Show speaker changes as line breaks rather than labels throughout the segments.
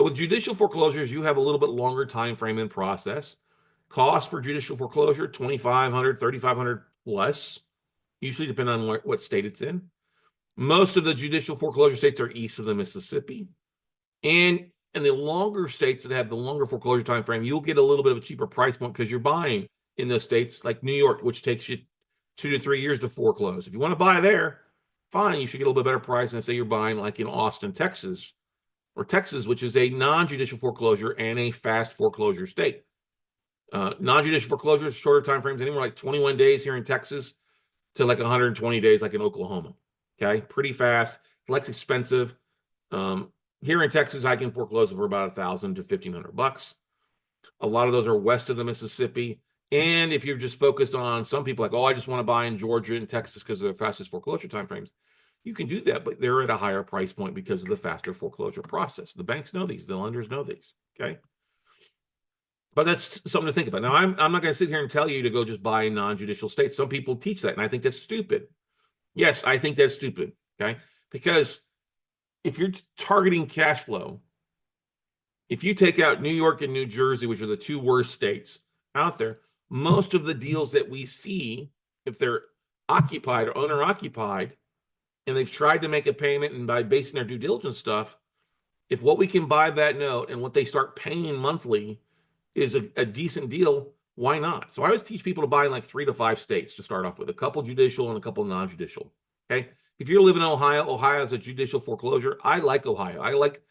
But with judicial foreclosures, you have a little bit longer time frame in process. Cost for judicial foreclosure, $2,500, $3,500 less, usually depending on what state it's in. Most of the judicial foreclosure states are east of the Mississippi. And in the longer states that have the longer foreclosure time frame, you'll get a little bit of a cheaper price point because you're buying in those states like New York, which takes you 2 to 3 years to foreclose. If you want to buy there, fine, you should get a little bit better price than say you're buying like in Austin, Texas, or Texas, which is a non-judicial foreclosure and a fast foreclosure state. Non-judicial foreclosures, shorter time frames, anywhere like 21 days here in Texas to like 120 days like in Oklahoma. Okay, pretty fast, less expensive. Here in Texas, I can foreclose for about $1,000 to $1,500. A lot of those are west of the Mississippi. And if you're just focused on some people like, oh, I just want to buy in Georgia and Texas because they're the fastest foreclosure timeframes, you can do that, but they're at a higher price point because of the faster foreclosure process. The banks know these, the lenders know these. Okay. But that's something to think about. Now, I'm not going to sit here and tell you to go just buy in non-judicial states. Some people teach that, and I think that's stupid. Yes, I think that's stupid. Okay. Because if you're targeting cash flow, if you take out New York and New Jersey, which are the two worst states out there, most of the deals that we see, if they're occupied or owner occupied, and they've tried to make a payment, and by basing their due diligence stuff, if what we can buy that note and what they start paying monthly is a decent deal, why not? So I always teach people to buy in like 3 to 5 states to start off with, a couple judicial and a couple non-judicial. Okay. If you're living in Ohio, Ohio is a judicial foreclosure. I like Ohio. I like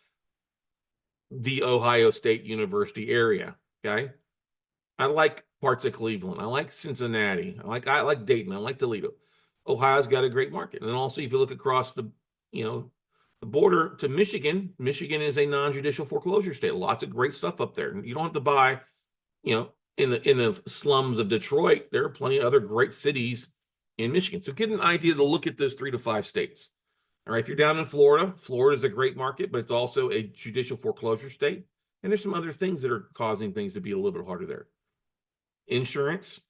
the Ohio State University area. Okay. I like parts of Cleveland. I like Cincinnati. I like Dayton. I like Toledo. Ohio's got a great market. And then also, if you look across the border to Michigan, Michigan is a non-judicial foreclosure state. Lots of great stuff up there. You don't have to buy, in the slums of Detroit. There are plenty of other great cities in Michigan. So get an idea to look at those 3 to 5 states. All right. If you're down in Florida, Florida is a great market, but it's also a judicial foreclosure state. And there's some other things that are causing things to be a little bit harder there. Insurance,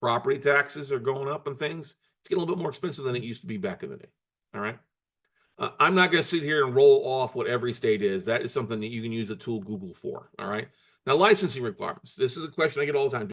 property taxes are going up and things. It's getting a little bit more expensive than it used to be back in the day. All right. I'm not going to sit here and roll off what every state is. That is something that you can use the tool Google for. All right. Now, licensing requirements. This is a question I get all the time.